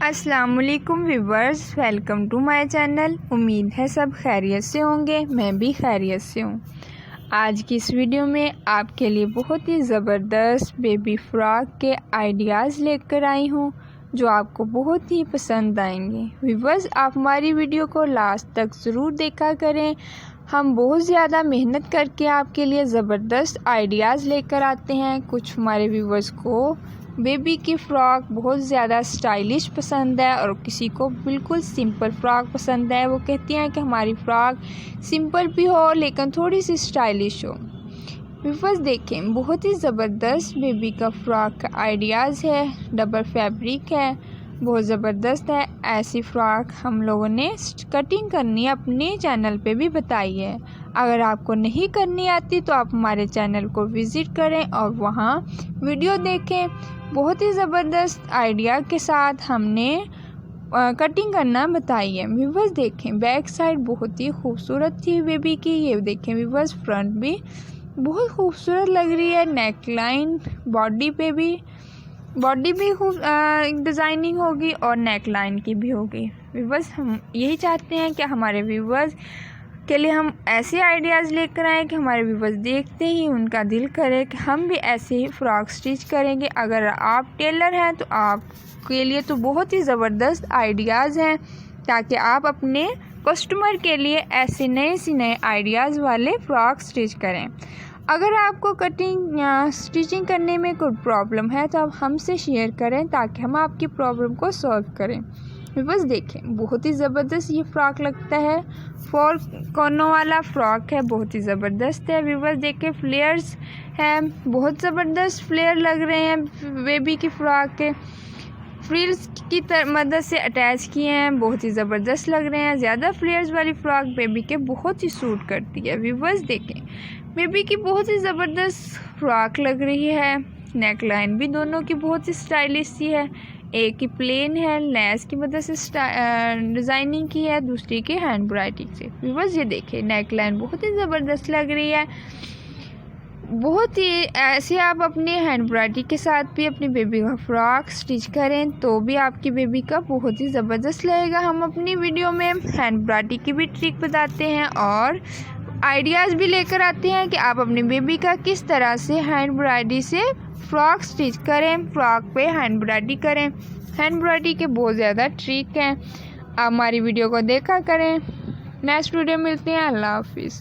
अस्सलाम वालेकुम viewers, welcome to my channel. उम्मीद है सब खैरियत से होंगे, मैं भी खैरियत से हूँ। आज की इस वीडियो में आपके लिए बहुत ही ज़बरदस्त बेबी फ्रॉक के आइडियाज़ लेकर आई हूँ जो आपको बहुत ही पसंद आएंगे। व्यूवर्स, आप हमारी वीडियो को लास्ट तक ज़रूर देखा करें। हम बहुत ज़्यादा मेहनत करके आपके लिए ज़बरदस्त आइडियाज़ लेकर आते हैं। कुछ हमारे व्यूवर्स को बेबी की फ़्रॉक बहुत ज़्यादा स्टाइलिश पसंद है और किसी को बिल्कुल सिंपल फ़्रॉक पसंद है। वो कहती हैं कि हमारी फ़्रॉक सिंपल भी हो लेकिन थोड़ी सी स्टाइलिश हो। व्यूअर्स देखें, बहुत ही ज़बरदस्त बेबी का फ़्रॉक का आइडियाज़ है। डबल फैब्रिक है, बहुत ज़बरदस्त है। ऐसी फ़्रॉक हम लोगों ने कटिंग करनी अपने चैनल पे भी बताई है। अगर आपको नहीं करनी आती तो आप हमारे चैनल को विज़िट करें और वहाँ वीडियो देखें। बहुत ही ज़बरदस्त आइडिया के साथ हमने कटिंग करना बताई है। व्यूअर्स देखें, बैक साइड बहुत ही खूबसूरत थी बेबी की। ये देखें व्यूअर्स, फ्रंट भी बहुत खूबसूरत लग रही है। नेक लाइन, बॉडी भी खूब डिज़ाइनिंग होगी और नेक लाइन की भी होगी। व्यूअर्स, हम यही चाहते हैं कि हमारे व्यूअर्स के लिए हम ऐसे आइडियाज़ लेकर आएँ कि हमारे व्यूअर्स देखते ही उनका दिल करे कि हम भी ऐसे ही फ़्रॉक स्टिच करेंगे। अगर आप टेलर हैं तो आपके लिए तो बहुत ही ज़बरदस्त आइडियाज़ हैं, ताकि आप अपने कस्टमर के लिए ऐसे नए से नए आइडियाज़ वाले फ़्रॉक स्टिच करें। अगर आपको कटिंग या स्टिचिंग करने में कोई प्रॉब्लम है तो आप हमसे शेयर करें ताकि हम आपकी प्रॉब्लम को सॉल्व करें। बस देखें, बहुत ही ज़बरदस्त ये फ़्रॉक लगता है। 4 कोनों वाला फ़्रॉक है, बहुत ही ज़बरदस्त है। व्यूअर्स देखें, फ्लेयर्स हैं, बहुत ज़बरदस्त फ्लेयर लग रहे हैं। बेबी की फ़्रॉक के फ्रिल्स की मदद से अटैच किए हैं, बहुत ही ज़बरदस्त लग रहे हैं। ज़्यादा फ्लेयर्स वाली फ़्रॉक बेबी के बहुत ही सूट करती है। व्यूअर्स देखें, बेबी की बहुत ही ज़बरदस्त फ़्रॉक लग रही है। नेक लाइन भी दोनों की बहुत ही स्टाइलिश सी है। एक की प्लेन है, लेस की मदद से डिज़ाइनिंग की है, दूसरी की हैंड एम्ब्रॉयडरी से। व्यूअर्स ये देखिए, नेक लाइन बहुत ही ज़बरदस्त लग रही है। बहुत ही ऐसे आप अपने हैंड एम्ब्रॉयडरी के साथ भी अपनी बेबी का फ़्रॉक स्टिच करें तो भी आपकी बेबी का बहुत ही ज़बरदस्त लगेगा। हम अपनी वीडियो में हैंड एम्ब्रॉयडरी की भी ट्रिक बताते हैं और आइडियाज़ भी लेकर आते हैं कि आप अपनी बेबी का किस तरह से हैंड एम्ब्रॉयडरी से फ़्रॉक स्टिच करें, फ़्रॉक पे हैंड एम्ब्रॉयडरी करें। हैंड एम्ब्रॉयडरी के बहुत ज़्यादा ट्रिक हैं। आप हमारी वीडियो को देखा करें। नेक्स्ट वीडियो मिलते हैं। अल्लाह हाफिज़।